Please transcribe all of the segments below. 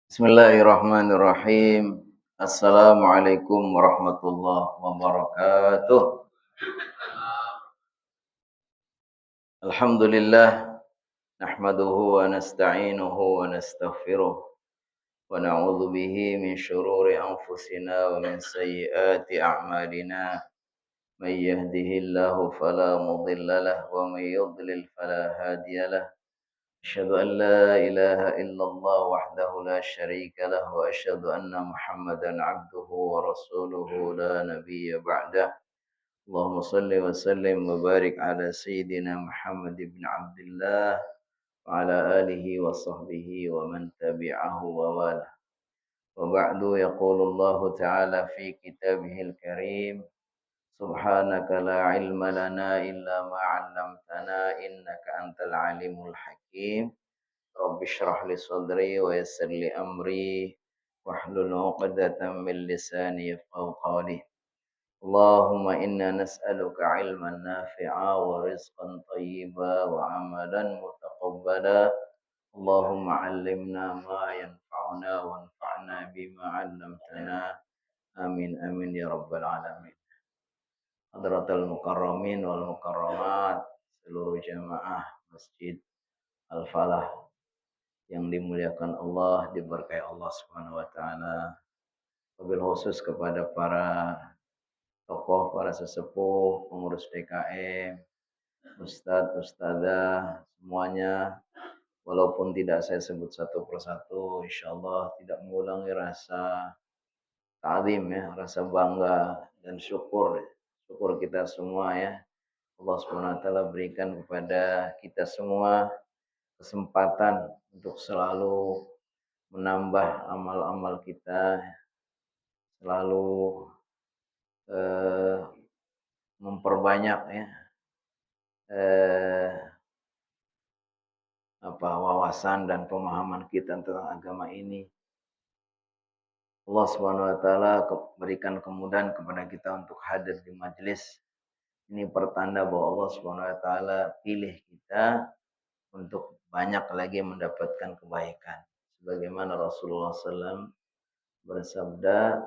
Bismillahirrahmanirrahim. Assalamualaikum warahmatullahi wabarakatuh. Alhamdulillah nahmaduhu wa nasta'inuhu wa nastaghfiruh wa na'udzu bihi min shururi anfusina wa min sayyiati a'malina. May yahdihillahu fala mudilla lahu wa may yudlil fala hadiya lahu. أشهد أن لا إله إلا الله وحده لا شريك له وأشهد أن محمدا عبده ورسوله لا نبي بعده اللهم صل وسلم وبارك على سيدنا محمد بن عبد الله وعلى آله وصحبه ومن تبعه ووالاه وبعد يقول الله تعالى في كتابه الكريم سبحانك لا علم لنا إلا ما علمتنا إنك أنت العليم الحكيم Rabbi shrah li sadri wa yassir li amri wahlul 'uqdatam min lisani yafqahu qawli. Allahumma inna nas'aluka 'ilman nafi'a wa rizqan thayyiba wa 'amalan mutaqabbala. Allahumma 'allimna ma yanfa'una wanfa'na bima 'allamtana. Amin amin ya rabbal alamin. Hadratal mukarramin wal mukarramat, seluruh jamaah Masjid Al-Falah yang dimuliakan Allah, diberkahi Allah Subhanahu wa taala. Wabil khusus kepada para tokoh, para sesepuh, pengurus DKM, ustadz, ustadzah, semuanya. Walaupun tidak saya sebut satu persatu, insyaallah tidak mengulangi rasa ta'zim ya, rasa bangga dan syukur. Syukur kita semua ya. Allah Subhanahu wa taala berikan kepada kita semua kesempatan untuk selalu menambah amal-amal kita, selalu eh, memperbanyak ya eh, wawasan dan pemahaman kita tentang agama ini. Allah Subhanahu wa taala berikan kemudahan kepada kita untuk hadir di majelis. Ini pertanda bahwa Allah Subhanahu wa taala pilih kita untuk banyak lagi mendapatkan kebaikan. Sebagaimana Rasulullah SAW bersabda,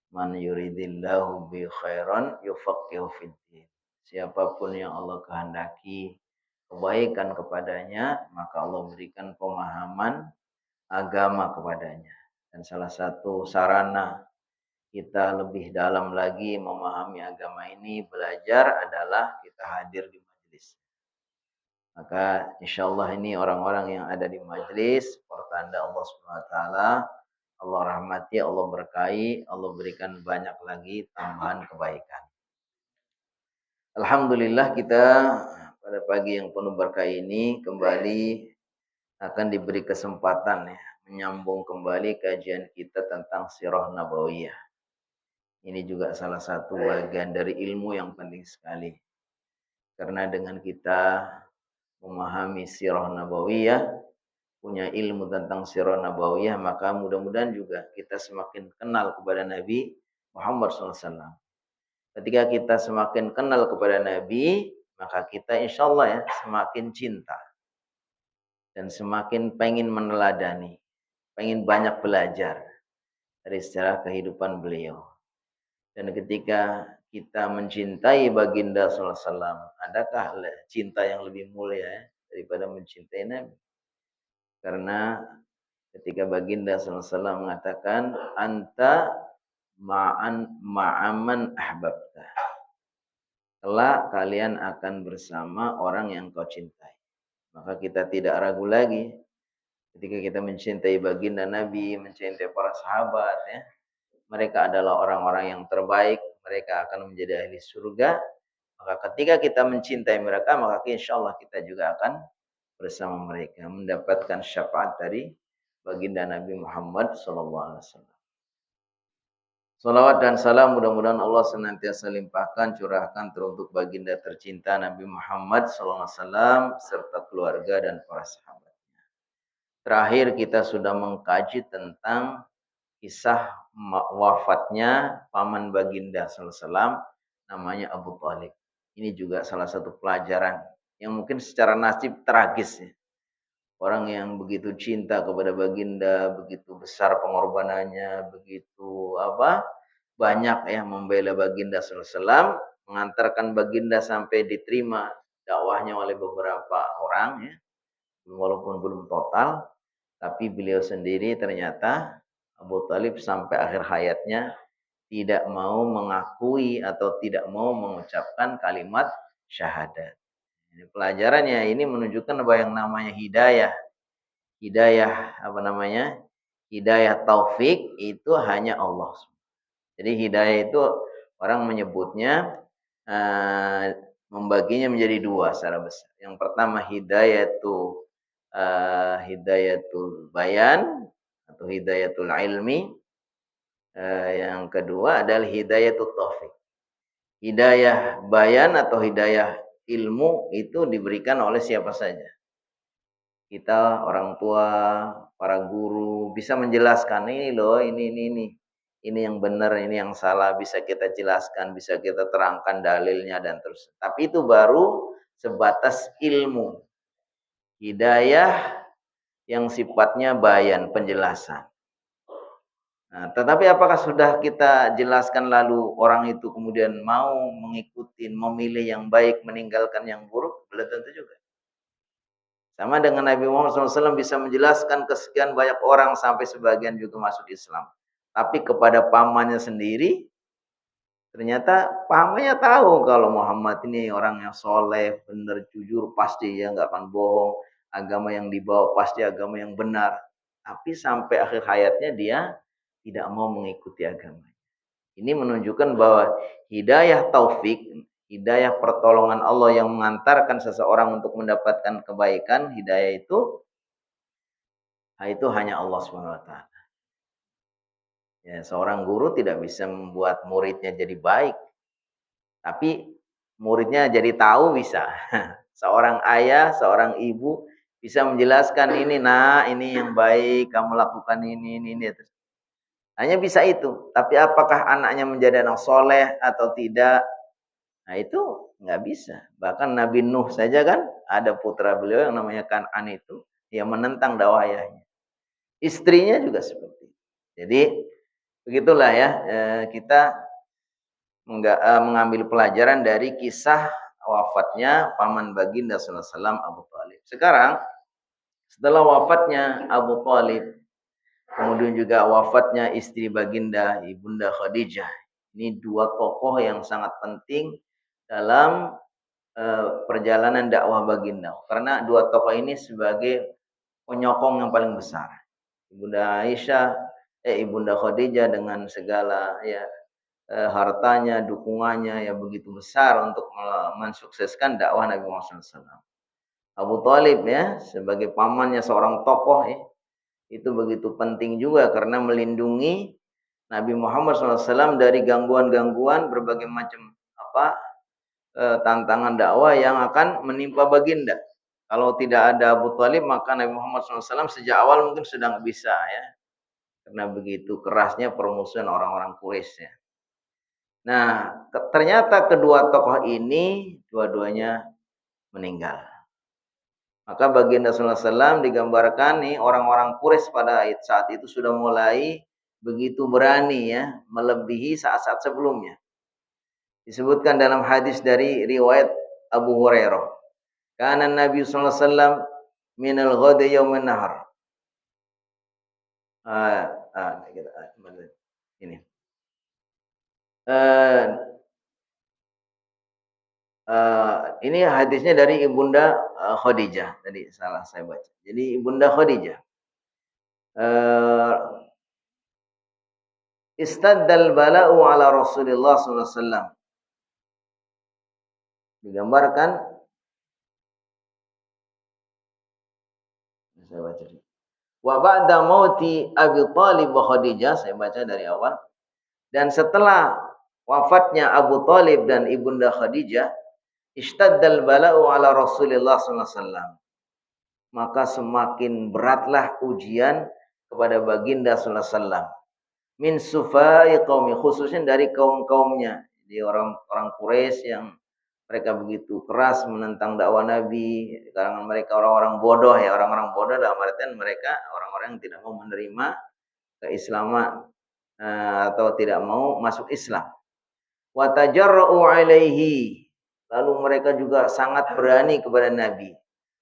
Man yuridillahu bi khairan yufaqihu fiddin. Siapapun yang Allah kehendaki kebaikan kepadanya, maka Allah berikan pemahaman agama kepadanya. Dan salah satu sarana kita lebih dalam lagi memahami agama ini, belajar adalah kita hadir di majelis. Maka insya Allah ini orang-orang yang ada di majelis, pertanda Allah Subhanahu wa taala, Allah rahmati, Allah berkahi, Allah berikan banyak lagi tambahan kebaikan. Alhamdulillah kita pada pagi yang penuh berkah ini kembali akan diberi kesempatan ya menyambung kembali kajian kita tentang Sirah Nabawiyah. Ini juga salah satu bagian dari ilmu yang penting sekali. Karena dengan kita memahami Sirah Nabawiyah, punya ilmu tentang Sirah Nabawiyah, maka mudah-mudahan juga kita semakin kenal kepada Nabi Muhammad SAW. Ketika kita semakin kenal kepada Nabi, maka kita insya Allah ya semakin cinta. Dan semakin pengen meneladani, pengen banyak belajar dari sejarah kehidupan beliau. Dan ketika kita mencintai baginda SAW, adakah cinta yang lebih mulia ya, daripada mencintai Nabi? Karena ketika baginda SAW mengatakan, Anta ma'aman ahbabta. Kelak kalian akan bersama orang yang kau cintai. Maka kita tidak ragu lagi ketika kita mencintai baginda Nabi, mencintai para sahabat ya. Mereka adalah orang-orang yang terbaik, mereka akan menjadi ahli surga. Maka ketika kita mencintai mereka, maka insya Allah kita juga akan bersama mereka mendapatkan syafaat dari baginda Nabi Muhammad SAW. Salawat dan salam mudah-mudahan Allah senantiasa limpahkan, curahkan teruntuk baginda tercinta Nabi Muhammad SAW serta keluarga dan para sahabatnya. Terakhir kita sudah mengkaji tentang kisah wafatnya paman baginda SAW namanya Abu Thalib. Ini juga salah satu pelajaran yang mungkin secara nasib tragis ya. Orang yang begitu cinta kepada baginda, begitu besar pengorbanannya, begitu banyak ya membela baginda sallallahu alaihi wasallam, mengantarkan baginda sampai diterima dakwahnya oleh beberapa orang ya, walaupun belum total, tapi beliau sendiri ternyata Abu Talib sampai akhir hayatnya tidak mau mengakui atau tidak mau mengucapkan kalimat syahadat. Ini pelajarannya ini menunjukkan bahwa yang namanya hidayah, hidayah taufik itu hanya Allah. Jadi hidayah itu orang menyebutnya membaginya menjadi dua secara besar. Yang pertama hidayatul bayan atau hidayatul ilmi. Yang kedua adalah hidayatul taufik. Hidayah bayan atau hidayah ilmu itu diberikan oleh siapa saja. Kita orang tua, para guru bisa menjelaskan ini loh, ini yang benar, ini yang salah, bisa kita jelaskan, bisa kita terangkan dalilnya dan terus. Tapi itu baru sebatas ilmu. Hidayah yang sifatnya bayan, penjelasan. Nah, tetapi apakah sudah kita jelaskan lalu orang itu kemudian mau mengikuti, memilih yang baik, meninggalkan yang buruk? Belum tentu juga. Sama dengan Nabi Muhammad SAW bisa menjelaskan kesekian banyak orang sampai sebagian juga masuk Islam. Tapi kepada pamannya sendiri, ternyata pamannya tahu kalau Muhammad ini orang yang soleh, benar, jujur, pasti ya nggak akan bohong. Agama yang dibawa pasti agama yang benar. Tapi sampai akhir hayatnya dia tidak mau mengikuti agama. Ini menunjukkan bahwa hidayah taufik, hidayah pertolongan Allah yang mengantarkan seseorang untuk mendapatkan kebaikan, hidayah itu hanya Allah SWT. Ya, seorang guru tidak bisa membuat muridnya jadi baik, tapi muridnya jadi tahu bisa. Seorang ayah, seorang ibu bisa menjelaskan ini yang baik, kamu lakukan ini. Hanya bisa itu. Tapi apakah anaknya menjadi anak soleh atau tidak? Nah itu nggak bisa. Bahkan Nabi Nuh saja kan ada putra beliau yang namanya Kan'an itu yang menentang dakwah ayahnya. Istrinya juga seperti itu. Jadi begitulah ya, kita mengambil pelajaran dari kisah wafatnya paman baginda sallallahu alaihi wasallam Abu Thalib. Sekarang setelah wafatnya Abu Thalib, kemudian juga wafatnya istri baginda Ibunda Khadijah. Ini dua tokoh yang sangat penting dalam perjalanan dakwah baginda. Karena dua tokoh ini sebagai penyokong yang paling besar. Ibunda Khadijah dengan segala hartanya, dukungannya yang begitu besar untuk mensukseskan dakwah Nabi Muhammad SAW. Abu Thalib ya sebagai pamannya seorang tokoh ya, itu begitu penting juga karena melindungi Nabi Muhammad SAW dari gangguan-gangguan berbagai macam tantangan dakwah yang akan menimpa baginda. Kalau tidak ada Abu Thalib maka Nabi Muhammad SAW sejak awal mungkin sudah nggak bisa ya, karena begitu kerasnya permusuhan orang-orang Quraisy ya. Nah, ternyata kedua tokoh ini dua-duanya meninggal. Maka baginda sallallahu alaihi wasallam digambarkan nih orang-orang Quraisy pada saat itu sudah mulai begitu berani ya, melebihi saat-saat sebelumnya. Disebutkan dalam hadis dari riwayat Abu Hurairah. Kana Nabi sallallahu alaihi wasallam minal ghadi yaumin nahar. Ini. Ini hadisnya dari Ibunda Khadijah. Tadi salah saya baca. Jadi Ibunda Khadijah. Istaddal bala'u ala Rasulullah sallallahu alaihi wasallam. Digambarkan saya baca. Wa ba'da mauti Abi Thalib wa Khadijah, saya baca dari awal. Dan setelah wafatnya Abu Thalib dan Ibunda Khadijah, istaddal bala'u ala Rasulullah sallallahu alaihi wasallam. Maka semakin beratlah ujian kepada baginda sallallahu alaihi wasallam. Min sufai qaumi, khususnya dari kaum-kaumnya. Jadi orang-orang Quraisy yang mereka begitu keras menentang dakwah Nabi. Kalangan mereka orang-orang bodoh ya, orang-orang bodoh dalam artian mereka orang-orang yang tidak mau menerima keislaman atau tidak mau masuk Islam. Wa tajarra'u alaihi. Lalu mereka juga sangat berani kepada Nabi.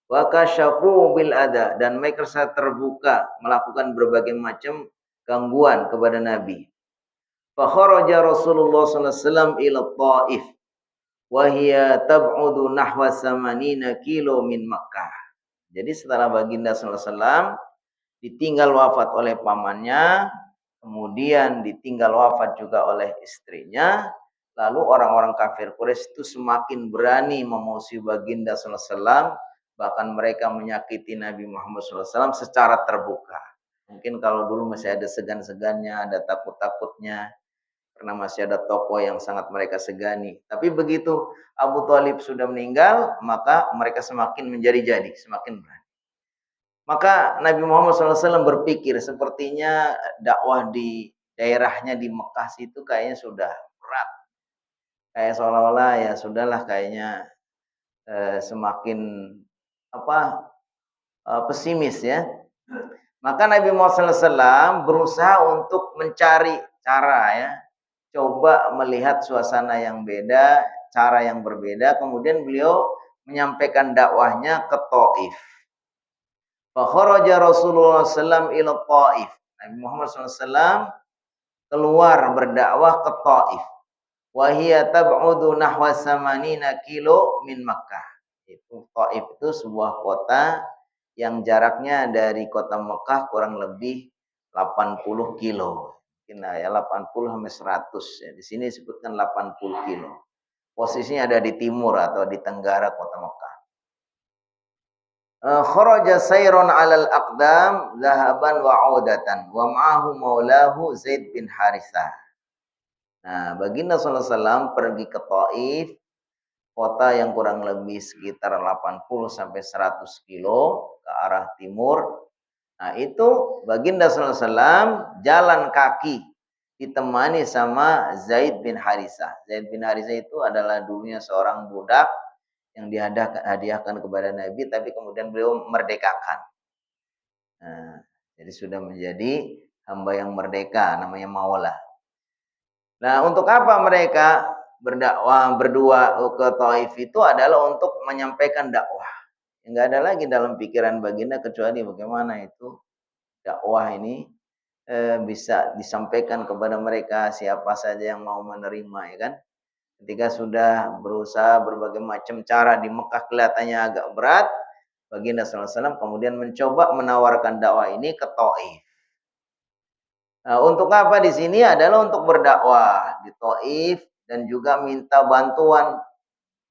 Wa kasyafu bil adha, dan mereka sangat terbuka melakukan berbagai macam gangguan kepada Nabi. Fa kharaja Rasulullah sallallahu alaihi wasallam ila Taif wa hiya tab'udu nahwa 80 kilo min Makkah. Jadi setelah baginda sallallahu alaihi wasallam ditinggal wafat oleh pamannya, kemudian ditinggal wafat juga oleh istrinya, lalu orang-orang kafir Quraisy itu semakin berani memusuhi baginda sallallahu alaihi wasallam, bahkan mereka menyakiti Nabi Muhammad sallallahu alaihi wasallam secara terbuka. Mungkin kalau dulu masih ada segan-segannya, ada takut-takutnya, karena masih ada tokoh yang sangat mereka segani. Tapi begitu Abu Thalib sudah meninggal, maka mereka semakin menjadi-jadi, semakin berani. Maka Nabi Muhammad SAW berpikir sepertinya dakwah di daerahnya di Mekah itu kayaknya sudah berat. Kayak seolah-olah ya sudahlah kayaknya semakin pesimis ya. Maka Nabi Muhammad SAW berusaha untuk mencari cara ya, coba melihat suasana yang beda, cara yang berbeda. Kemudian beliau menyampaikan dakwahnya ke Taif. Fa kharaja Rasulullah sallallahu ila Taif. Nabi Muhammad SAW keluar berdakwah ke Taif. Wa hiya tab'udu nahwa 80 kilo min Makkah. Itu Taif itu sebuah kota yang jaraknya dari kota Mekah kurang lebih 80 kilo. Mungkin ya 80 sampai 100 ya. Di sini disebutkan 80 kilo. Posisinya ada di timur atau di tenggara kota Mekah. Kharaja sayron 'alal aqdam zahaban wa 'udatan wa ma'ahu maulahu Zaid bin Harithah. Nah, baginda sallallahu alaihi wasallam pergi ke Taif, kota yang kurang lebih sekitar 80 sampai 100 kilo ke arah timur. Nah, itu baginda sallallahu alaihi wasallam jalan kaki ditemani sama Zaid bin Harithah. Zaid bin Harithah itu adalah dulunya seorang budak yang dihadiahkan kepada Nabi, tapi kemudian beliau merdekakan. Nah, jadi sudah menjadi hamba yang merdeka, namanya maula. Nah, untuk apa mereka berdakwah berdua ke Taif itu adalah untuk menyampaikan dakwah. Enggak ada lagi dalam pikiran baginda kecuali bagaimana itu dakwah ini bisa disampaikan kepada mereka, siapa saja yang mau menerima, ya kan? Ketika sudah berusaha berbagai macam cara di Mekah kelihatannya agak berat, baginda sallallahu alaihi wasallam kemudian mencoba menawarkan dakwah ini ke Taif. Nah, untuk apa di sini adalah untuk berdakwah di Taif dan juga minta bantuan,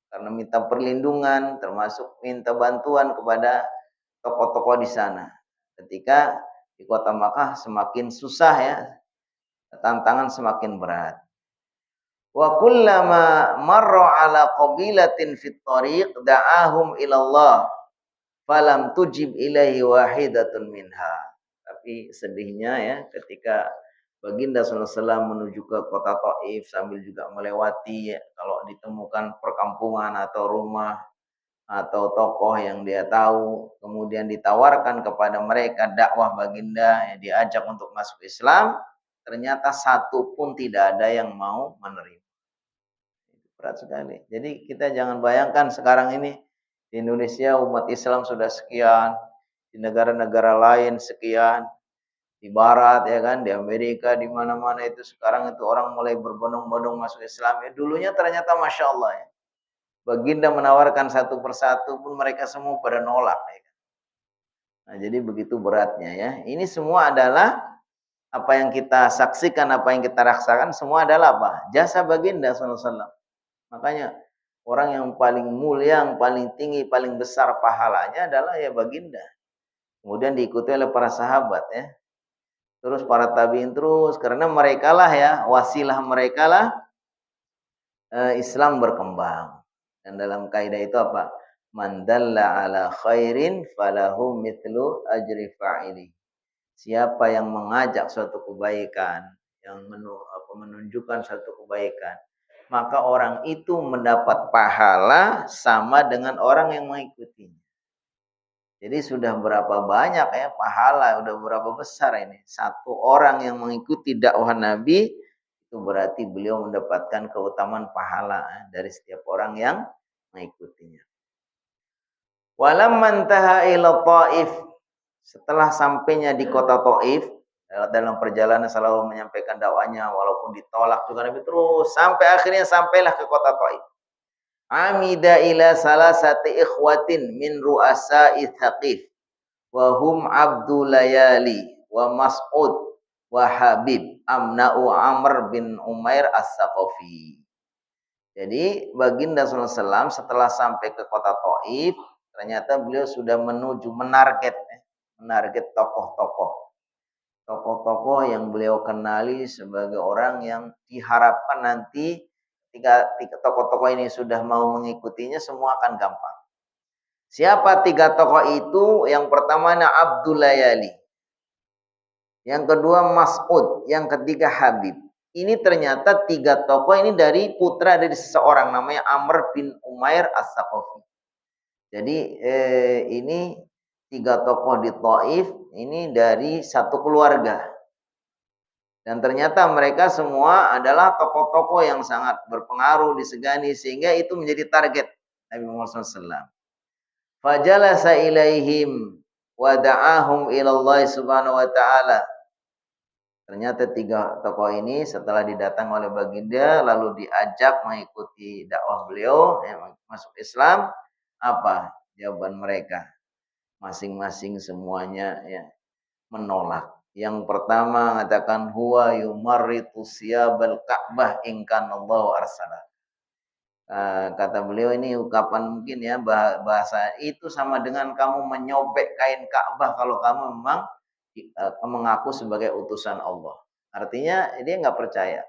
karena minta perlindungan termasuk minta bantuan kepada tokoh-tokoh di sana. Ketika di kota Makkah semakin susah ya, tantangan semakin berat. Wa kullama marra ala qabilatin fit tariq da'ahum ila Allah falam tujib ilaihi wahidatun minha. Tapi sedihnya ya ketika baginda sallallahu alaihi wasallam menuju ke kota Taif sambil juga melewati ya, kalau ditemukan perkampungan atau rumah atau tokoh yang dia tahu kemudian ditawarkan kepada mereka dakwah baginda ya, diajak untuk masuk Islam, ternyata satu pun tidak ada yang mau menerima. Berat sekali. Jadi kita jangan bayangkan sekarang ini di Indonesia umat Islam sudah sekian, di negara-negara lain sekian, di barat ya kan, di Amerika, di mana-mana itu sekarang itu orang mulai berbondong-bondong masuk Islam. Ya dulunya ternyata Masya Allah ya. Baginda menawarkan satu persatu pun mereka semua pada nolak. Ya kan? Nah jadi begitu beratnya ya. Ini semua adalah apa yang kita saksikan, apa yang kita rasakan semua adalah apa? Jasa baginda SAW. Makanya orang yang paling mulia, yang paling tinggi, paling besar pahalanya adalah ya baginda. Kemudian diikuti oleh para sahabat ya. Terus para tabiin terus, karena mereka lah ya, wasilah mereka lah Islam berkembang. Dan dalam kaidah itu apa? Man dalla ala khairin falahu mithlu ajri fa'ili. Siapa yang mengajak suatu kebaikan, yang menunjukkan suatu kebaikan, maka orang itu mendapat pahala sama dengan orang yang mengikutinya. Jadi sudah berapa banyak ya pahala, udah berapa besar ini. Satu orang yang mengikuti dakwah Nabi, itu berarti beliau mendapatkan keutamaan pahala dari setiap orang yang mengikutinya. Walamman taha ila Taif, setelah sampainya di kota Taif, dalam perjalanan selalu menyampaikan dakwanya walaupun ditolak juga Nabi terus sampai akhirnya sampailah ke kota Taif. Amida ila salasati ikhwatin min ru'asa'i Thaqif wa hum Abdul Layali wa Mas'ud wa Habib amna'u Amr bin Umair as-Saqafi. Jadi baginda SAW setelah sampai ke kota Taif, ternyata beliau sudah menarget tokoh-tokoh yang beliau kenali sebagai orang yang diharapkan nanti tiga tokoh-tokoh ini sudah mau mengikutinya, semua akan gampang. Siapa tiga tokoh itu? Yang pertama Abdul Layali, yang kedua Mas'ud, yang ketiga Habib. Ini ternyata tiga tokoh ini dari putra dari seseorang namanya Amr bin Umair as-Saqafi. Jadi ini tiga tokoh di Taif ini dari satu keluarga. Dan ternyata mereka semua adalah tokoh-tokoh yang sangat berpengaruh, disegani, sehingga itu menjadi target Nabi Muhammad SAW. Fajalasa ilaihim wa da'ahum ilallah subhanahu wa ta'ala. Ternyata tiga tokoh ini setelah didatang oleh baginda lalu diajak mengikuti dakwah beliau masuk Islam, apa jawaban mereka? Masing-masing semuanya ya menolak. Yang pertama mengatakan huwa yumarritu siyabal Ka'bah in kanallahu arsala. Kata beliau ini ungkapan mungkin ya bahasa itu sama dengan kamu menyobek kain Ka'bah kalau kamu memang mengaku sebagai utusan Allah. Artinya dia nggak percaya.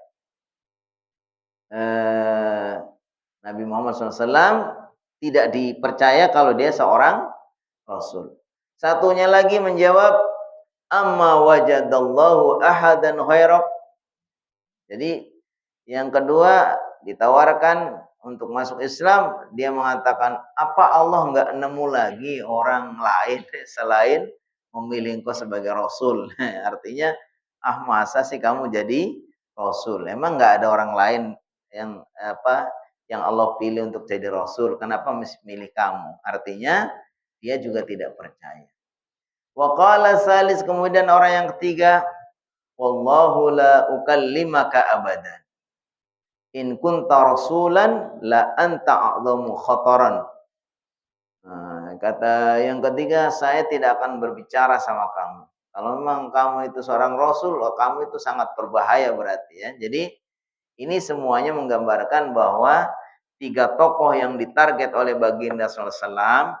Nabi Muhammad SAW tidak dipercaya kalau dia seorang Rasul. Satunya lagi menjawab, amma wajadallahu ahadan khairak. Jadi yang kedua ditawarkan untuk masuk Islam, dia mengatakan, apa Allah nggak nemu lagi orang lain selain memilih engkau sebagai Rasul? Artinya, masa sih kamu jadi Rasul? Emang nggak ada orang lain yang Allah pilih untuk jadi Rasul? Kenapa mesti milih kamu? Artinya, dia juga tidak percaya. Wa qala salis, kemudian orang yang ketiga, wallahu la ukallimaka abadan. In kunta rasulan la anta a'zamu khataran. Kata yang ketiga, saya tidak akan berbicara sama kamu. Kalau memang kamu itu seorang rasul, kamu itu sangat berbahaya berarti ya. Jadi ini semuanya menggambarkan bahwa tiga tokoh yang ditarget oleh baginda SAW,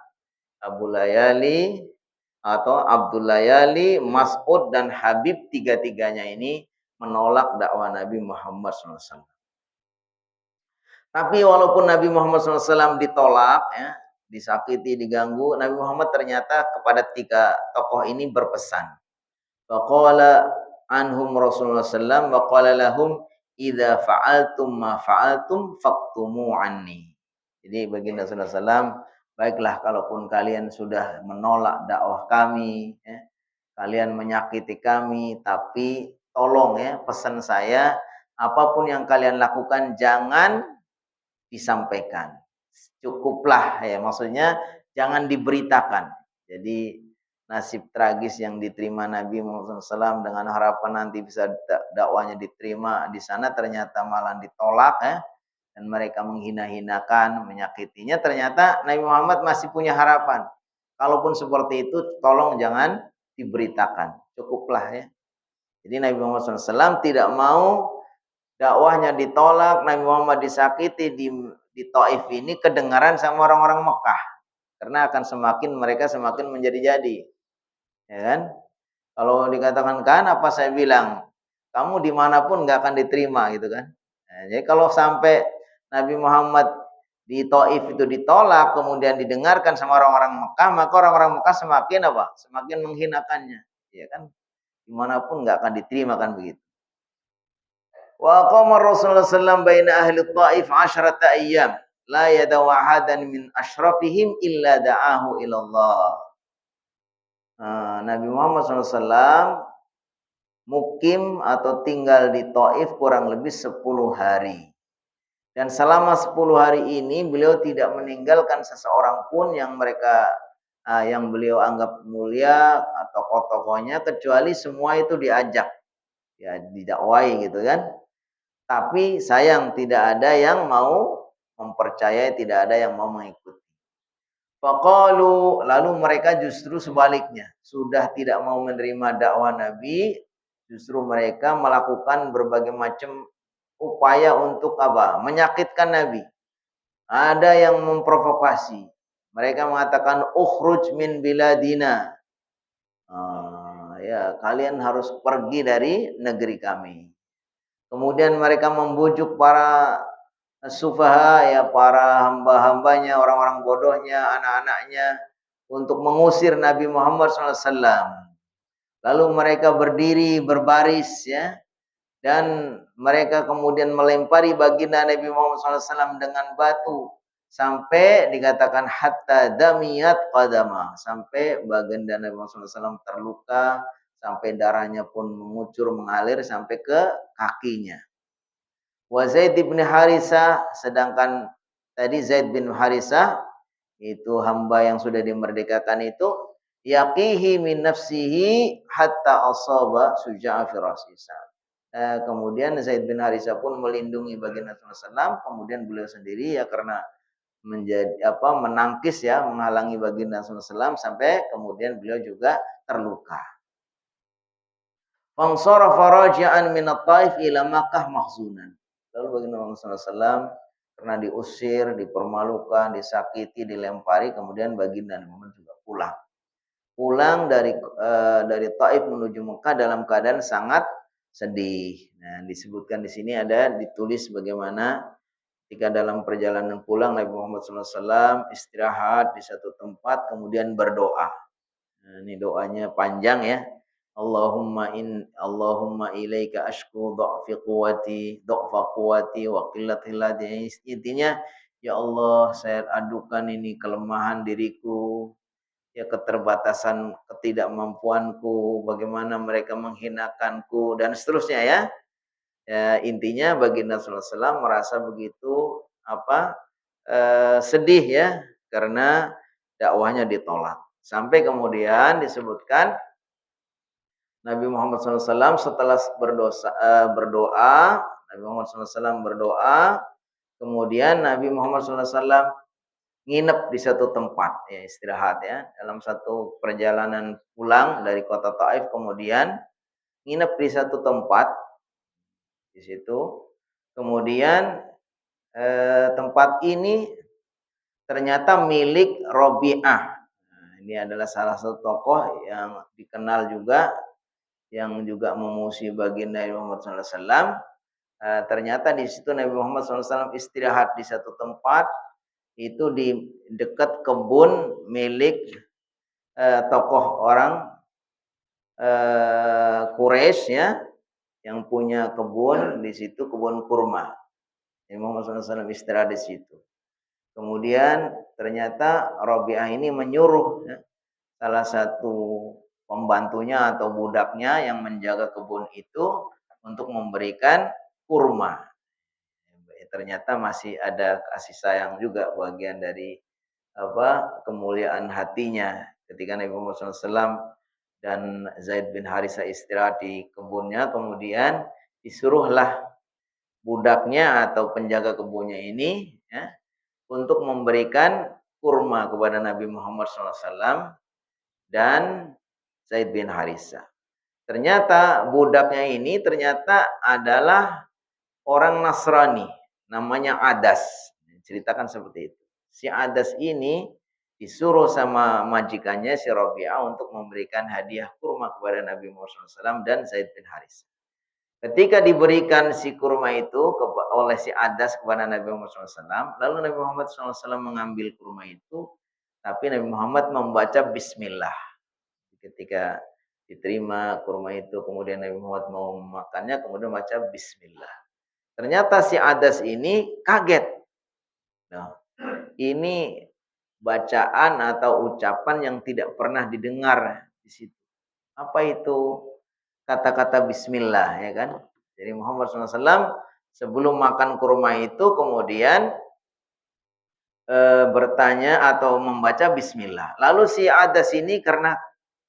Abu Layali atau Abdul Layali, Mas'ud dan Habib, tiga-tiganya ini menolak dakwah Nabi Muhammad SAW. Tapi walaupun Nabi Muhammad SAW ditolak, ya, disakiti, diganggu, Nabi Muhammad ternyata kepada tiga tokoh ini berpesan. Waqala anhum Rasulullah SAW, waqala lahum idza fa'altum ma fa'altum faqtumu anni. Jadi baginda SAW, baiklah kalaupun kalian sudah menolak dakwah kami, ya, kalian menyakiti kami, tapi tolong ya pesan saya, apapun yang kalian lakukan jangan disampaikan. Cukuplah ya, maksudnya jangan diberitakan. Jadi nasib tragis yang diterima Nabi Muhammad SAW dengan harapan nanti bisa dakwanya diterima di sana, ternyata malah ditolak ya, dan mereka menghina-hinakan, menyakitinya. Ternyata Nabi Muhammad masih punya harapan. Kalaupun seperti itu, tolong jangan diberitakan. Cukuplah ya. Jadi Nabi Muhammad SAW tidak mau dakwahnya ditolak, Nabi Muhammad disakiti di Taif ini kedengaran sama orang-orang Mekah. Karena akan mereka semakin menjadi-jadi. Ya kan? Kalau dikatakan kan apa saya bilang, kamu dimanapun nggak akan diterima gitu kan. Nah, jadi kalau sampai Nabi Muhammad di Taif itu ditolak, kemudian didengarkan sama orang-orang Mekah, maka orang-orang Mekah semakin apa? Semakin menghinakannya. Ya kan? Dimanapun nggak akan diterima kan begitu. Wa qama Rasulullah sallallahu baina ahli Taif 'asyrata ayyam la yadaw ahadan min asyrafihim illa da'ahu ila Allah. Nabi Muhammad SAW mukim atau tinggal di Taif kurang lebih 10 hari. Dan selama 10 hari ini beliau tidak meninggalkan seseorang pun yang yang beliau anggap mulia atau tokoh-tokohnya, kecuali semua itu diajak, ya didakwai gitu kan. Tapi sayang tidak ada yang mau mempercayai, tidak ada yang mau mengikuti. Faqalu, lalu mereka justru sebaliknya, sudah tidak mau menerima dakwah Nabi, justru mereka melakukan berbagai macam upaya untuk apa? Menyakitkan Nabi. Ada yang memprovokasi. Mereka mengatakan ukhruj min biladina. Ya, kalian harus pergi dari negeri kami. Kemudian mereka membujuk para sufaha, ya para hamba-hambanya, orang-orang bodohnya, anak-anaknya untuk mengusir Nabi Muhammad SAW. Lalu mereka berdiri berbaris, ya, dan mereka kemudian melempari baginda Nabi Muhammad SAW dengan batu sampai dikatakan hatta damiyat qadama, sampai baginda Nabi Muhammad SAW terluka, sampai darahnya pun mengucur mengalir sampai ke kakinya. Wa Zaid bin Harisah, sedangkan tadi Zaid bin Harisah itu hamba yang sudah dimerdekakan itu, yaqihi min nafsihi hatta asaba suja'a firasisa. Kemudian Zaid bin Harisah pun melindungi baginda Rasulullah SAW, kemudian beliau sendiri ya karena menangkis, ya menghalangi baginda Rasulullah SAW, sampai kemudian beliau juga terluka. Fansarafa raji'an min at-Taif ila Makkah mahzunan. Lalu baginda Muhammad SAW karena diusir, dipermalukan, disakiti, dilempari, kemudian baginda Muhammad juga pulang. Pulang dari Taif menuju Mekah dalam keadaan sangat sedih. Nah, disebutkan di sini ada ditulis bagaimana ketika dalam perjalanan pulang Nabi Muhammad SAW istirahat di satu tempat kemudian berdoa. Nah, ini doanya panjang, ya. Allahumma ilaika ashku dha'fa quwati wa qillati hilati. Intinya, ya Allah, saya adukan ini kelemahan diriku, ya keterbatasan ketidakmampuanku, bagaimana mereka menghinakanku dan seterusnya, ya. Ya, intinya baginda sallallahu alaihi wasallam merasa begitu sedih, ya, karena dakwahnya ditolak. Sampai kemudian disebutkan Nabi Muhammad SAW setelah berdoa, Nabi Muhammad SAW berdoa, kemudian Nabi Muhammad SAW nginep di satu tempat, ya istirahat, ya dalam satu perjalanan pulang dari kota Taif, kemudian nginep di satu tempat di situ. Kemudian tempat ini ternyata milik Robi'ah. Nah, ini adalah salah satu tokoh yang dikenal juga, yang juga memusuhi baginda Nabi Muhammad SAW. Ternyata di situ Nabi Muhammad SAW istirahat di satu tempat, itu di dekat kebun milik tokoh orang Quraisy, ya, yang punya kebun di situ, kebun kurma. Nabi Muhammad SAW istirahat di situ. Kemudian ternyata Robi'ah ini menyuruh, ya, salah satu pembantunya atau budaknya yang menjaga kebun itu untuk memberikan kurma. Ternyata masih ada kasih sayang juga, bagian dari kemuliaan hatinya ketika Nabi Muhammad SAW dan Zaid bin Harisah istirahat di kebunnya, kemudian disuruhlah budaknya atau penjaga kebunnya ini, ya, untuk memberikan kurma kepada Nabi Muhammad SAW dan Zaid bin Harisah. Ternyata budaknya ini ternyata adalah orang Nasrani, namanya Adas. Ceritakan seperti itu. Si Adas ini disuruh sama majikannya si Rabi'ah untuk memberikan hadiah kurma kepada Nabi Muhammad SAW dan Zaid bin Harisah. Ketika diberikan si kurma itu oleh si Adas kepada Nabi Muhammad SAW, lalu Nabi Muhammad SAW mengambil kurma itu, tapi Nabi Muhammad membaca Bismillah. Ketika diterima kurma itu, kemudian Nabi Muhammad mau memakannya, kemudian baca Bismillah. Ternyata si Adas ini kaget. Nah, ini bacaan atau ucapan yang tidak pernah didengar di situ. Apa itu? Kata-kata bismillah, ya kan? Jadi Muhammad SAW sebelum makan kurma itu kemudian bertanya atau membaca bismillah. Lalu si Adas ini karena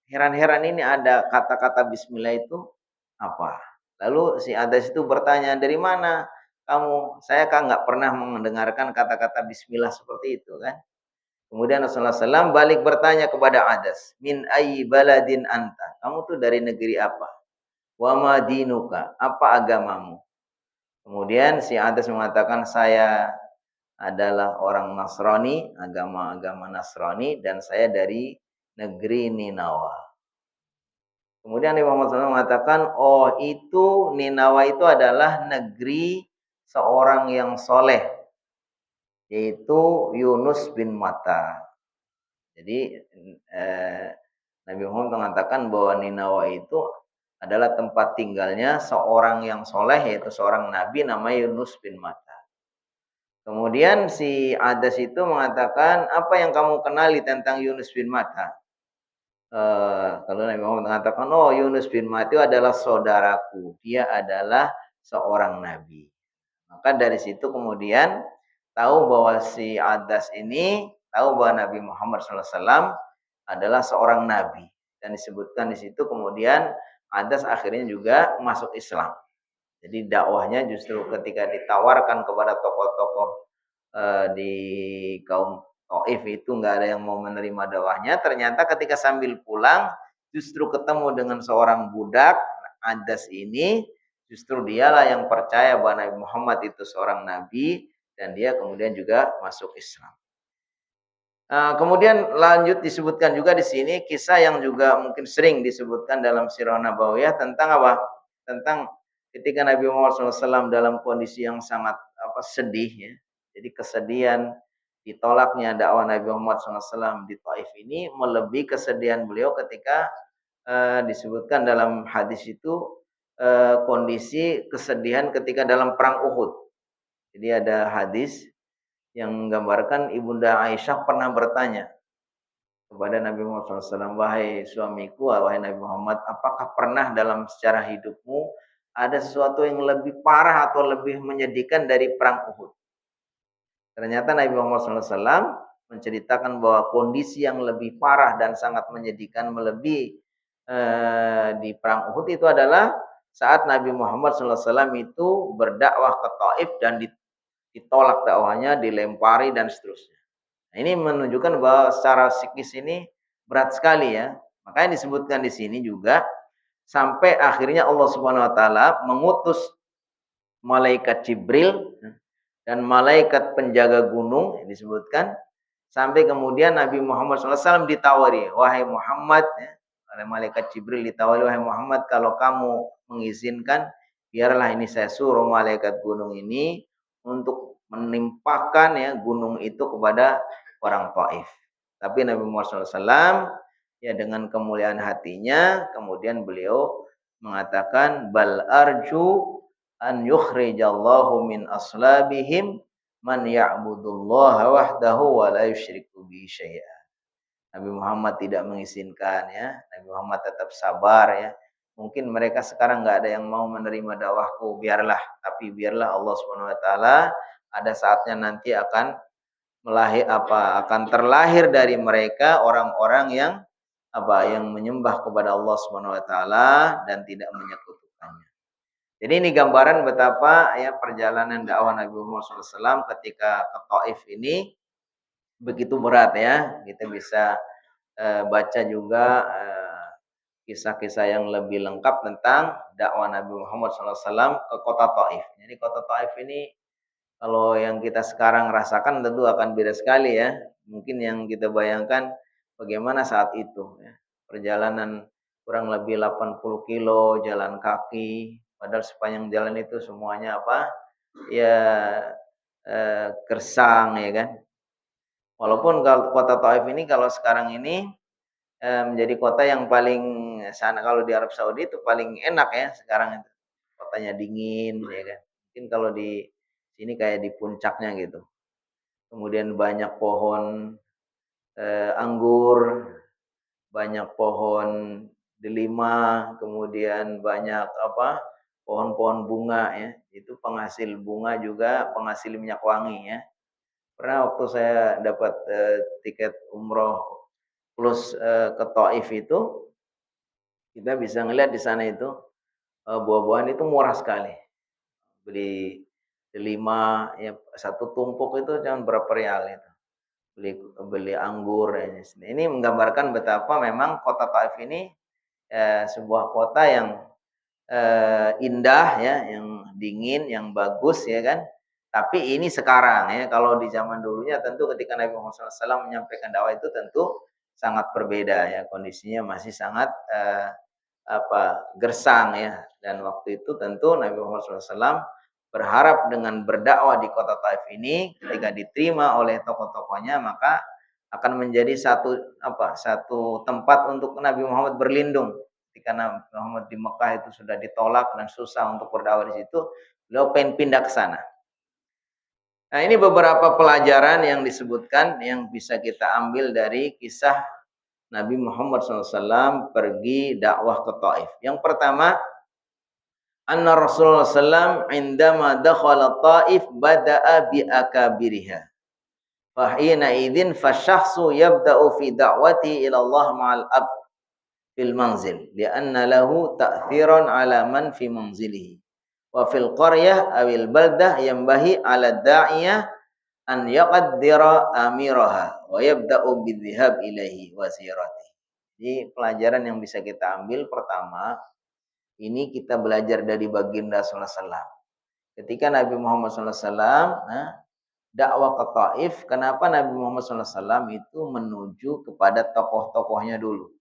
heran-heran, ini ada kata-kata bismillah itu apa? Lalu si Adas itu bertanya, dari mana kamu? Saya kan nggak pernah mendengarkan kata-kata bismillah seperti itu kan. Kemudian Rasulullah SAW balik bertanya kepada Adas, min ayyi baladin anta? Kamu tuh dari negeri apa? Wa ma dinuka? Apa agamamu? Kemudian si Adas mengatakan, saya adalah orang Nasrani, agama Nasrani, dan saya dari negeri Ninawa. Kemudian Nabi Muhammad SAW mengatakan, oh itu Ninawa itu adalah negeri seorang yang soleh, yaitu Yunus bin Matta. Jadi Nabi Muhammad mengatakan bahwa Ninawa itu adalah tempat tinggalnya seorang yang soleh, yaitu seorang nabi namanya Yunus bin Matta. Kemudian si Adas itu mengatakan, apa yang kamu kenali tentang Yunus bin Matta? Kalau Nabi Muhammad mengatakan, oh Yunus bin Matta adalah saudaraku, dia adalah seorang nabi. Maka dari situ kemudian tahu bahwa si Adas ini tahu bahwa Nabi Muhammad SAW adalah seorang nabi, dan disebutkan di situ kemudian Adas akhirnya juga masuk Islam. Jadi dakwahnya justru ketika ditawarkan kepada tokoh-tokoh di kaum Taif itu nggak ada yang mau menerima dakwahnya. Ternyata ketika sambil pulang justru ketemu dengan seorang budak Adas ini, justru dialah yang percaya bahwa Nabi Muhammad itu seorang nabi, dan dia kemudian juga masuk Islam. Kemudian lanjut disebutkan juga di sini kisah yang juga mungkin sering disebutkan dalam Sirah Nabawiyah tentang apa? Tentang ketika Nabi Muhammad SAW dalam kondisi yang sangat sedih ya. Jadi kesedihan ditolaknya dakwah Nabi Muhammad SAW di Taif ini melebihi kesedihan beliau ketika disebutkan dalam hadis itu kondisi kesedihan ketika dalam perang Uhud. Jadi ada hadis yang menggambarkan Ibunda Aisyah pernah bertanya kepada Nabi Muhammad SAW, wahai suamiku, wahai Nabi Muhammad, apakah pernah dalam sejarah hidupmu ada sesuatu yang lebih parah atau lebih menyedihkan dari perang Uhud? Ternyata Nabi Muhammad SAW menceritakan bahwa kondisi yang lebih parah dan sangat menyedihkan melebihi di perang Uhud itu adalah saat Nabi Muhammad SAW itu berdakwah ke Taif dan ditolak dakwahnya, dilempari dan seterusnya. Nah, ini menunjukkan bahwa secara psikis ini berat sekali ya. Makanya disebutkan di sini juga sampai akhirnya Allah Subhanahu wa taala mengutus malaikat Jibril dan malaikat penjaga gunung disebutkan, sampai kemudian Nabi Muhammad SAW ditawari, wahai Muhammad, ya, oleh malaikat Jibril ditawari, wahai Muhammad, kalau kamu mengizinkan, biarlah ini saya suruh malaikat gunung ini untuk menimpakan ya gunung itu kepada orang Taif. Tapi Nabi Muhammad SAW ya dengan kemuliaan hatinya kemudian beliau mengatakan, bal arju an yukhrijallahu min aslabihim man ya'budullaha wahdahu wa la yusyriku bihi syai'a. Nabi Muhammad tidak mengizinkan ya. Nabi Muhammad tetap sabar ya. Mungkin mereka sekarang nggak ada yang mau menerima dakwahku, biarlah. Tapi biarlah Allah Subhanahu wa taala ada saatnya nanti akan terlahir dari mereka orang-orang yang menyembah kepada Allah Subhanahu wa taala dan tidak menyekutukannya. Jadi ini gambaran betapa ya perjalanan dakwah Nabi Muhammad SAW ketika ke Taif ini begitu berat ya. Kita bisa baca juga kisah-kisah yang lebih lengkap tentang dakwah Nabi Muhammad SAW ke kota Taif. Jadi kota Taif ini kalau yang kita sekarang rasakan tentu akan beda sekali ya. Mungkin yang kita bayangkan bagaimana saat itu ya. Perjalanan kurang lebih 80 kilo jalan kaki, padahal sepanjang jalan itu semuanya ya gersang ya kan. Walaupun kalau kota Taif ini kalau sekarang ini menjadi kota yang paling sana, kalau di Arab Saudi itu paling enak ya sekarang itu. Kotanya dingin ya kan. Mungkin kalau di sini kayak di puncaknya gitu. Kemudian banyak pohon anggur, banyak pohon delima, kemudian banyak pohon-pohon bunga ya. Itu penghasil bunga juga penghasil minyak wangi ya. Pernah waktu saya dapat tiket umroh plus ke Taif itu, kita bisa ngelihat di sana itu buah-buahan itu murah sekali. Beli delima ya satu tumpuk itu cuma berapa rial itu. Beli beli anggur ya. Ini menggambarkan betapa memang kota Taif ini sebuah kota yang indah ya, yang dingin, yang bagus ya kan. Tapi ini sekarang ya, kalau di zaman dulunya tentu ketika Nabi Muhammad SAW menyampaikan dakwah itu tentu sangat berbeda ya, kondisinya masih sangat gersang ya. Dan waktu itu tentu Nabi Muhammad SAW berharap dengan berdakwah di kota Taif ini ketika diterima oleh tokoh-tokohnya maka akan menjadi satu tempat untuk Nabi Muhammad berlindung. Ketika Nabi Muhammad di Mekah itu sudah ditolak dan susah untuk berdakwah di situ, beliau pengen pindah ke sana. Nah, ini beberapa pelajaran yang disebutkan yang bisa kita ambil dari kisah Nabi Muhammad SAW pergi dakwah ke Taif. Yang pertama, anna Rasulullah SAW indama dakhala Taif bada'a bi akabiriha. Fahina idzin fasyakhsu yabda'u fi da'wati ila Allah ma'al ab fil manzil li'anna lahu ta'thiran 'ala man fi manzilihi wa fil qaryah awil baldah yambahi 'ala da'iyah an yaqaddira amiraha wa yabda'u bidhihab ilaihi wa ziyarati. Jadi pelajaran yang bisa kita ambil pertama, ini kita belajar dari baginda sallallahu alaihi wasallam. Ketika Nabi Muhammad sallallahu alaihi wasallam dakwah ke Taif, kenapa Nabi Muhammad sallallahu alaihi wasallam itu menuju kepada tokoh-tokohnya dulu?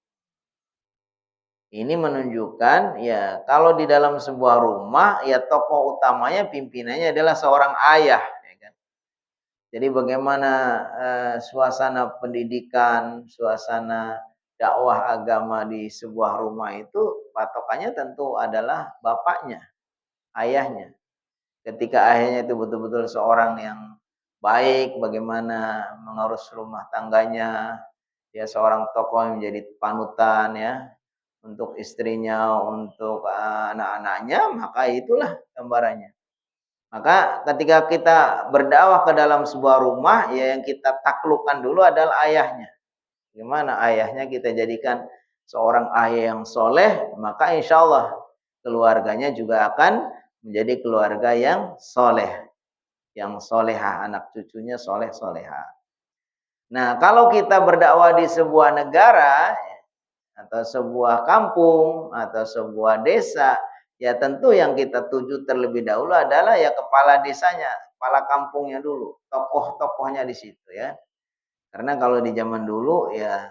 Ini menunjukkan ya kalau di dalam sebuah rumah ya tokoh utamanya pimpinannya adalah seorang ayah ya kan. Jadi bagaimana suasana pendidikan, suasana dakwah agama di sebuah rumah itu patokannya tentu adalah bapaknya, ayahnya. Ketika ayahnya itu betul-betul seorang yang baik, bagaimana mengurus rumah tangganya, dia seorang tokoh yang menjadi panutan ya untuk istrinya, untuk anak-anaknya, maka itulah gambarannya. Maka ketika kita berdakwah ke dalam sebuah rumah, ya yang kita taklukkan dulu adalah ayahnya. Gimana ayahnya kita jadikan seorang ayah yang soleh, maka insya Allah keluarganya juga akan menjadi keluarga yang soleh. Yang solehah, anak cucunya soleh-solehah. Nah, kalau kita berdakwah di sebuah negara, atau sebuah kampung, atau sebuah desa, ya tentu yang kita tuju terlebih dahulu adalah ya kepala desanya, kepala kampungnya dulu, tokoh-tokohnya di situ ya. Karena kalau di zaman dulu ya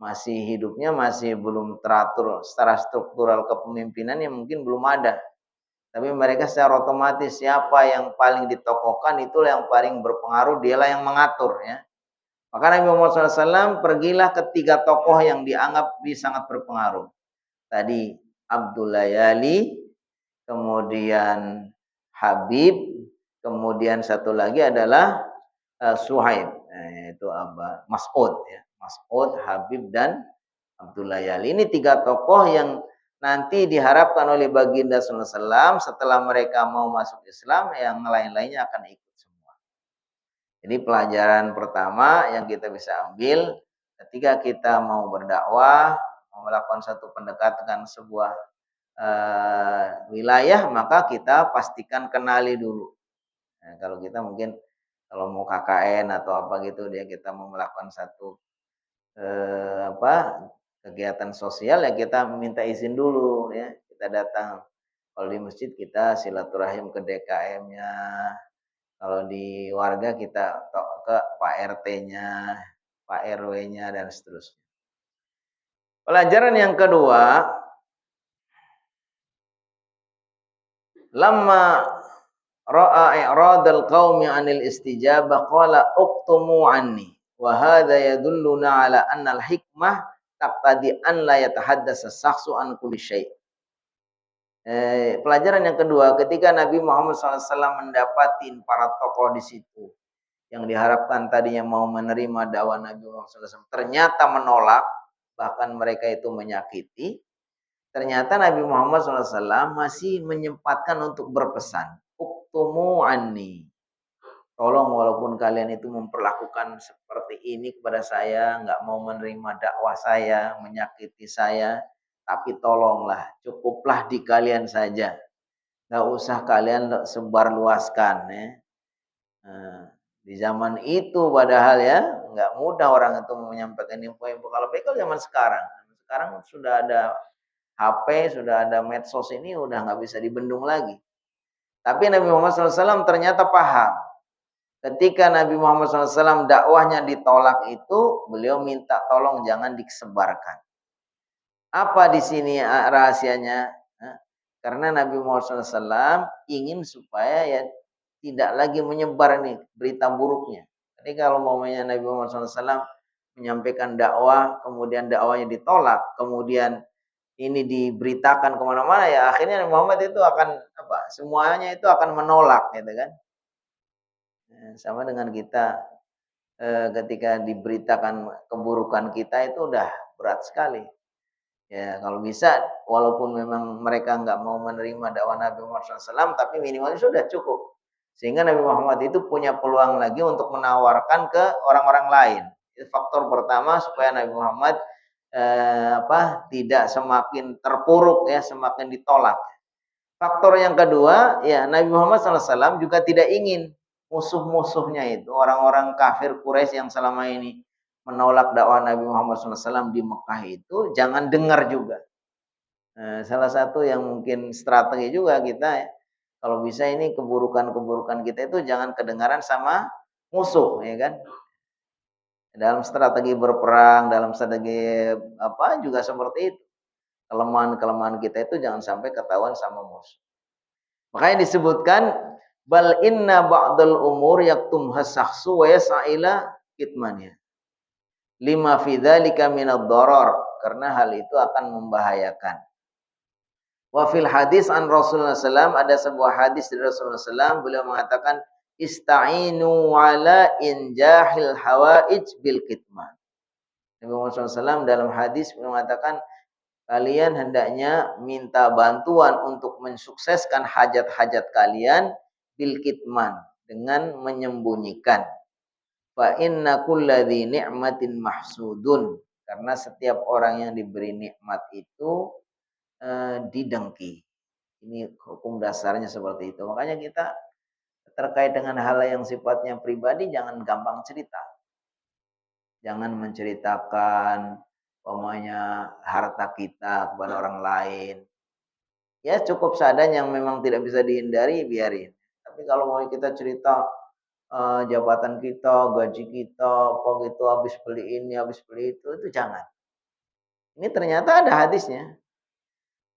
masih hidupnya masih belum teratur secara struktural kepemimpinan yang mungkin belum ada. Tapi mereka secara otomatis siapa yang paling ditokohkan itulah yang paling berpengaruh, dialah yang mengatur ya. Maka Nabi Muhammad SAW pergilah ketiga tokoh yang dianggap sangat berpengaruh. Tadi Abdul Layali, kemudian Habib, kemudian satu lagi adalah Suhaib, yaitu Mas'ud ya. Mas'ud, Habib dan Abdul Layali. Ini tiga tokoh yang nanti diharapkan oleh baginda sallallahu alaihi wasallam setelah mereka mau masuk Islam, yang lain-lainnya akan ikut semua. Jadi pelajaran pertama yang kita bisa ambil ketika kita mau berdakwah, mau melakukan satu pendekatan sebuah wilayah, maka kita pastikan kenali dulu. Nah, kalau kita mungkin kalau mau KKN atau apa gitu dia kita mau melakukan satu kegiatan sosial ya kita minta izin dulu ya. Kita datang. Kalau di masjid kita silaturahim ke DKM-nya. Kalau di warga kita ke Pak RT-nya, Pak RW-nya dan seterusnya. Pelajaran yang kedua, lamma ra'a i'radal qaumi 'anil istijabah qala uqtumu 'anni wa hadha yadulluna 'ala anna al-hikmah taqtadi an la yatahaddasa as-shakhsu an kulli syai'. Pelajaran yang kedua, ketika Nabi Muhammad SAW mendapatin para tokoh di situ yang diharapkan tadinya mau menerima dakwah Nabi Muhammad SAW, ternyata menolak, bahkan mereka itu menyakiti. Ternyata Nabi Muhammad SAW masih menyempatkan untuk berpesan, uktumu anni. Tolong walaupun kalian itu memperlakukan seperti ini kepada saya, nggak mau menerima dakwah saya, menyakiti saya, tapi tolonglah, cukuplah di kalian saja. Nggak usah kalian sebar luaskan ya. Nah, di zaman itu padahal ya nggak mudah orang itu menyampaikan info-info. Kalau begal zaman sekarang, sekarang sudah ada HP, sudah ada medsos, ini udah nggak bisa dibendung lagi. Tapi Nabi Muhammad SAW ternyata paham. Ketika Nabi Muhammad SAW dakwahnya ditolak itu, beliau minta tolong jangan disebarkan. Apa di sini rahasianya? Karena Nabi Muhammad SAW ingin supaya ya tidak lagi menyebar nih berita buruknya. Jadi kalau maunya Nabi Muhammad SAW menyampaikan dakwah, kemudian dakwahnya ditolak, kemudian ini diberitakan kemana-mana, ya akhirnya Nabi Muhammad itu akan apa? Semuanya itu akan menolak, gitu kan? Sama dengan kita ketika diberitakan keburukan kita itu udah berat sekali. Ya kalau bisa, walaupun memang mereka nggak mau menerima dakwah Nabi Muhammad SAW, tapi minimal sudah cukup. Sehingga Nabi Muhammad itu punya peluang lagi untuk menawarkan ke orang-orang lain. Itu faktor pertama supaya Nabi Muhammad tidak semakin terpuruk ya, semakin ditolak. Faktor yang kedua, ya Nabi Muhammad SAW juga tidak ingin musuh-musuhnya itu, orang-orang kafir Quraisy yang selama ini menolak dakwah Nabi Muhammad SAW di Mekah itu, jangan dengar juga. Salah satu yang mungkin strategi juga kita ya, kalau bisa ini keburukan-keburukan kita itu jangan kedengaran sama musuh, ya kan? Dalam strategi berperang, dalam strategi apa juga seperti itu. Kelemahan-kelemahan kita itu jangan sampai ketahuan sama musuh. Makanya disebutkan bal inna ba'dal umur yaktumha sakhsu wa yas'ila kitmannya. Lima fi dzalika minad darar, karena hal itu akan membahayakan. Wa fil hadis an Rasulullah SAW, ada sebuah hadis dari Rasulullah SAW, beliau mengatakan ista'inu ala injahil hawaij bil kitman. Nabi Muhammad SAW dalam hadis mengatakan kalian hendaknya minta bantuan untuk mensukseskan hajat-hajat kalian bil kitman, dengan menyembunyikan. Fa inna kulladzi ni'matin mahsudun, karena setiap orang yang diberi nikmat itu didengki. Ini hukum dasarnya seperti itu. Makanya kita terkait dengan hal yang sifatnya pribadi jangan gampang cerita. Jangan menceritakan umpamanya harta kita kepada orang lain. Ya cukup seadanya, yang memang tidak bisa dihindari biarin. Tapi kalau mau kita cerita jabatan kita, gaji kita, apa gitu, habis beli ini, habis beli itu jangan. Ini ternyata ada hadisnya.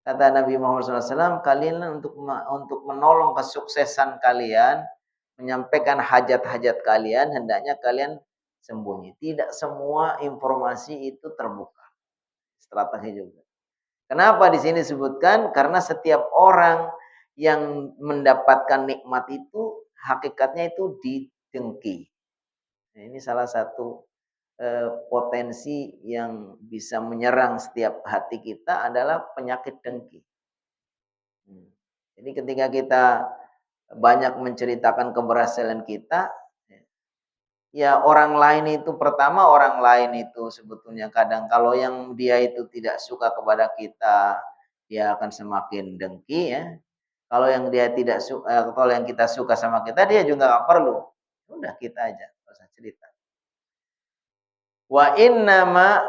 Kata Nabi Muhammad SAW, kalian untuk menolong kesuksesan kalian, menyampaikan hajat-hajat kalian, hendaknya kalian sembunyi. Tidak semua informasi itu terbuka. Strategi juga. Kenapa di sini disebutkan? Karena setiap orang yang mendapatkan nikmat itu, hakikatnya itu didengki. Nah, ini salah satu potensi yang bisa menyerang setiap hati kita adalah penyakit dengki. Jadi ketika kita banyak menceritakan keberhasilan kita, ya orang lain itu, pertama orang lain itu sebetulnya kadang kalau yang dia itu tidak suka kepada kita, dia akan semakin dengki ya. Kalau yang dia tidak suka, kalau yang kita suka sama kita, dia juga nggak perlu. Udah kita aja, nggak usah cerita. Wa innama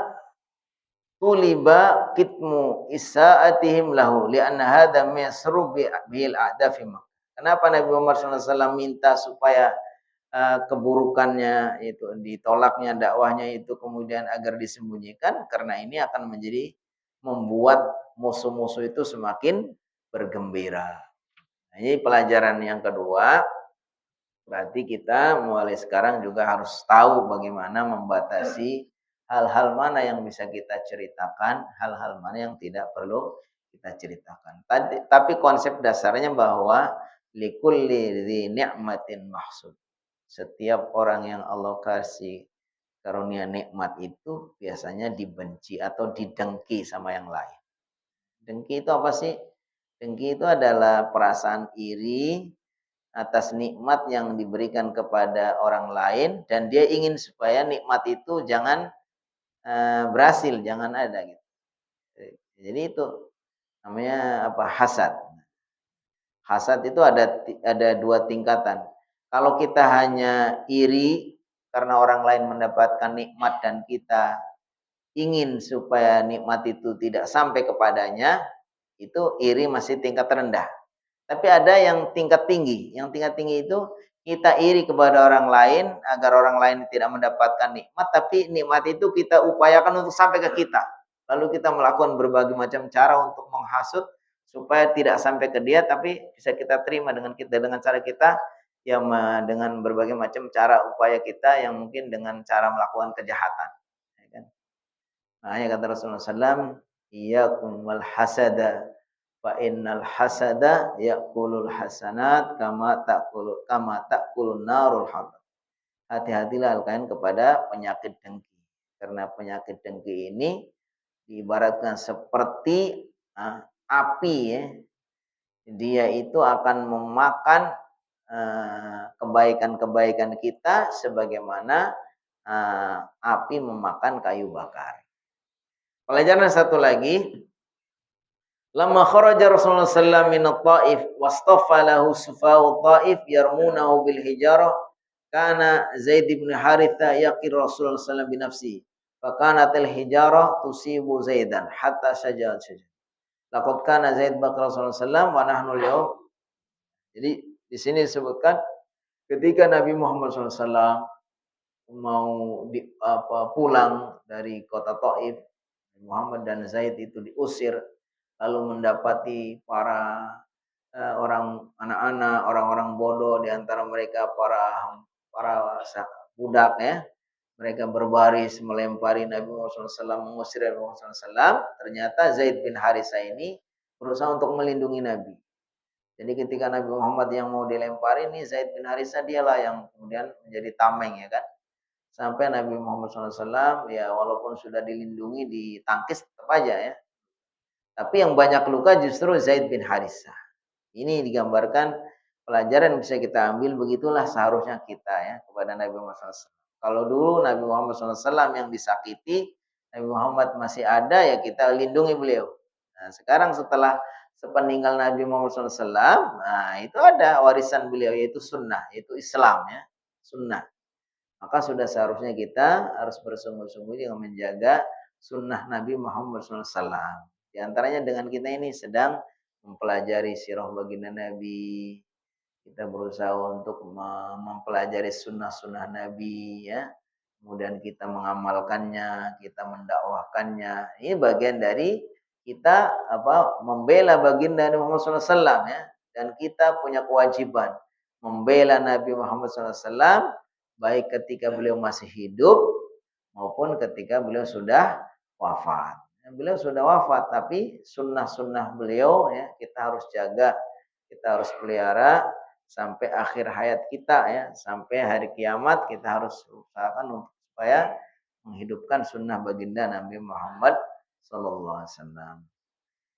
tuliba kitmu isaatihim lahu li'anna hadha misru bil a'dafi. Kenapa Nabi Muhammad SAW minta supaya keburukannya itu ditolaknya dakwahnya itu kemudian agar disembunyikan? Karena ini akan menjadi membuat musuh-musuh itu semakin bergembira. Nah, ini pelajaran yang kedua. Berarti kita mulai sekarang juga harus tahu bagaimana membatasi hal-hal mana yang bisa kita ceritakan, hal-hal mana yang tidak perlu kita ceritakan. Tapi konsep dasarnya bahwa likulli dzi ni'matin mahsud. Setiap orang yang Allah kasih karunia nikmat itu biasanya dibenci atau didengki sama yang lain. Dengki itu apa sih? Dengki itu adalah perasaan iri atas nikmat yang diberikan kepada orang lain dan dia ingin supaya nikmat itu jangan berhasil, jangan ada gitu. Jadi itu namanya apa? Hasad. Hasad itu ada dua tingkatan. Kalau kita hanya iri karena orang lain mendapatkan nikmat dan kita ingin supaya nikmat itu tidak sampai kepadanya, itu iri masih tingkat rendah. Tapi ada yang tingkat tinggi. Yang tingkat tinggi itu kita iri kepada orang lain agar orang lain tidak mendapatkan nikmat, tapi nikmat itu kita upayakan untuk sampai ke kita. Lalu kita melakukan berbagai macam cara untuk menghasut supaya tidak sampai ke dia, tapi bisa kita terima dengan cara kita yang dengan berbagai macam cara upaya kita yang mungkin dengan cara melakukan kejahatan. Ya kan? Makanya kata Rasulullah SAW, iyyakum wal hasada fa innal hasada ya'kulul hasanat kama ta'kulun narul hatab. Hati-hatilah kalian kepada penyakit dengki. Karena penyakit dengki ini diibaratkan seperti api ya. Dia itu akan memakan kebaikan-kebaikan kita sebagaimana api memakan kayu bakar. Pelajaran satu lagi, lama kharaja Rasulullah sallallahu min at-Taif wastaffa lahu sufa'u Taif yarmunahu bil hijarah kana Zaid bin Haritha yaqir Rasulullah sallallahu bi nafsi fa kanat al hijarah tusibu Zaidan hatta sajad. Laqad kana Zaid bakal Rasulullah sallallahu wa nahnu al-yawm. Jadi di sini disebutkan ketika Nabi Muhammad SAW mau pulang dari kota Taif, Muhammad dan Zaid itu diusir, lalu mendapati para orang anak-anak, orang-orang bodoh di antara mereka para budak ya. Mereka berbaris melempari Nabi Muhammad SAW, mengusir Nabi Muhammad SAW. Ternyata Zaid bin Haritha ini berusaha untuk melindungi Nabi. Jadi ketika Nabi Muhammad yang mau dilempari ini, Zaid bin Haritha dialah yang kemudian menjadi tameng ya kan. Sampai Nabi Muhammad SAW ya walaupun sudah dilindungi ditangkis tetap aja ya. Tapi yang banyak luka justru Zaid bin Haritha. Ini digambarkan pelajaran yang bisa kita ambil, begitulah seharusnya kita ya kepada Nabi Muhammad SAW. Kalau dulu Nabi Muhammad SAW yang disakiti, Nabi Muhammad masih ada ya kita lindungi beliau. Nah sekarang setelah sepeninggal Nabi Muhammad SAW, nah itu ada warisan beliau yaitu sunnah, yaitu Islam ya, sunnah. Maka sudah seharusnya kita harus bersungguh-sungguh dengan menjaga sunnah Nabi Muhammad SAW. Di antaranya dengan kita ini sedang mempelajari sirah baginda Nabi, kita berusaha untuk mempelajari sunnah-sunnah Nabi ya. Kemudian kita mengamalkannya, kita mendakwahkannya. Ini bagian dari kita membela baginda Nabi Muhammad SAW ya. Dan kita punya kewajiban membela Nabi Muhammad SAW baik ketika beliau masih hidup maupun ketika beliau sudah wafat. Beliau sudah wafat, tapi sunnah-sunnah beliau ya kita harus jaga, kita harus pelihara sampai akhir hayat kita ya, sampai hari kiamat kita harus usahakan supaya menghidupkan sunnah baginda Nabi Muhammad SAW.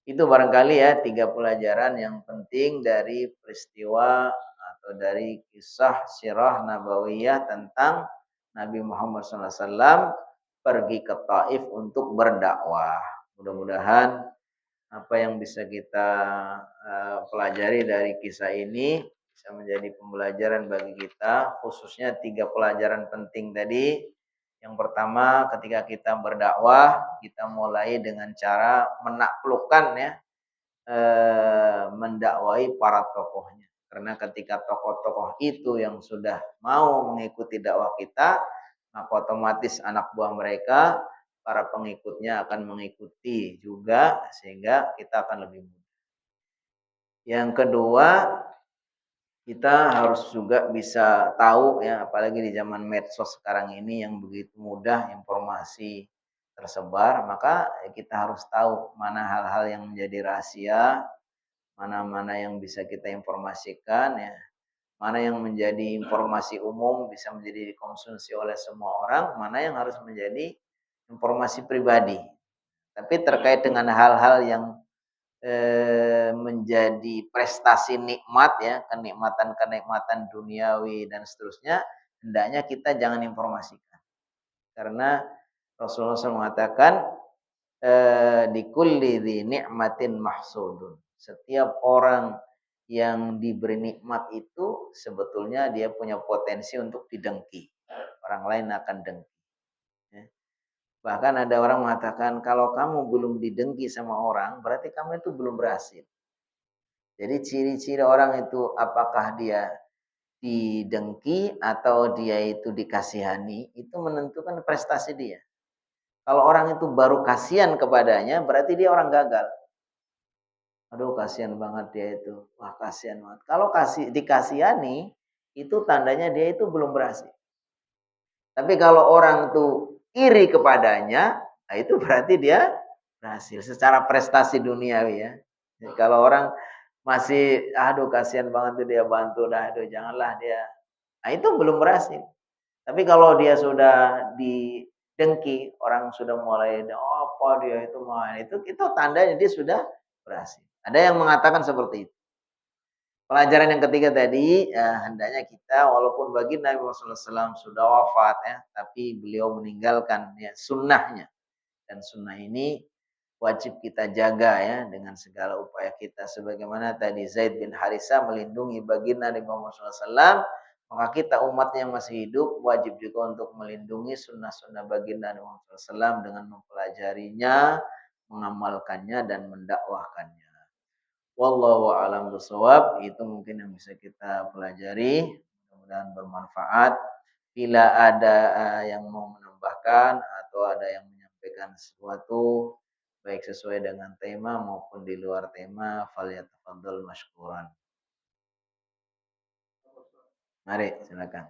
Itu barangkali ya 3 pelajaran yang penting dari peristiwa atau dari kisah sirah nabawiyah tentang Nabi Muhammad SAW pergi ke Taif untuk berdakwah. Mudah-mudahan apa yang bisa kita pelajari dari kisah ini bisa menjadi pembelajaran bagi kita, khususnya 3 pelajaran penting tadi. Yang pertama, ketika kita berdakwah, kita mulai dengan cara menaklukkan ya, mendakwai para tokohnya. Karena ketika tokoh-tokoh itu yang sudah mau mengikuti dakwah kita, maka otomatis anak buah mereka, para pengikutnya akan mengikuti juga sehingga kita akan lebih mudah. Yang kedua, kita harus juga bisa tahu ya, apalagi di zaman medsos sekarang ini yang begitu mudah informasi tersebar, maka kita harus tahu mana hal-hal yang menjadi rahasia, mana-mana yang bisa kita informasikan ya, mana yang menjadi informasi umum bisa menjadi dikonsumsi oleh semua orang, mana yang harus menjadi informasi pribadi. Tapi terkait dengan hal-hal yang menjadi prestasi nikmat ya, kenikmatan-kenikmatan duniawi dan seterusnya, hendaknya kita jangan informasikan. Karena Rasulullah SAW mengatakan, "Likulli dzi ni'matin mahsudun." Setiap orang yang diberi nikmat itu sebetulnya dia punya potensi untuk didengki. Orang lain akan dengki, ya. Bahkan ada orang mengatakan, "Kalau kamu belum didengki sama orang, berarti kamu itu belum berhasil." Jadi ciri-ciri orang itu apakah dia didengki atau dia itu dikasihani, itu menentukan prestasi dia. Kalau orang itu baru kasihan kepadanya, berarti dia orang gagal. Aduh kasihan banget dia itu. Wah kasihan banget. Kalau dikasihani, itu tandanya dia itu belum berhasil. Tapi kalau orang tuh iri kepadanya, nah itu berarti dia berhasil secara prestasi duniawi ya. Jadi kalau orang masih, aduh kasihan banget tuh dia bantu, dah aduh janganlah dia. Nah itu belum berhasil. Tapi kalau dia sudah didengki, orang sudah mulai, oh apa dia itu mah itu tandanya dia sudah berhasil. Ada yang mengatakan seperti itu. Pelajaran yang ketiga tadi, hendaknya kita walaupun baginda Nabi Muhammad SAW sudah wafat ya, tapi beliau meninggalkan ya sunnahnya. Dan sunnah ini wajib kita jaga ya dengan segala upaya kita. Sebagaimana tadi Zaid bin Harithah melindungi baginda Nabi Muhammad SAW, maka kita umatnya yang masih hidup wajib juga untuk melindungi sunnah-sunnah baginda Nabi Muhammad SAW dengan mempelajarinya, mengamalkannya dan mendakwahkannya. Wallahu a'lam bishawab. Itu mungkin yang bisa kita pelajari. Mudah-mudahan bermanfaat. Bila ada yang mau menambahkan atau ada yang menyampaikan sesuatu baik sesuai dengan tema maupun di luar tema, falyatafadhal mashkuran. Mari, silakan.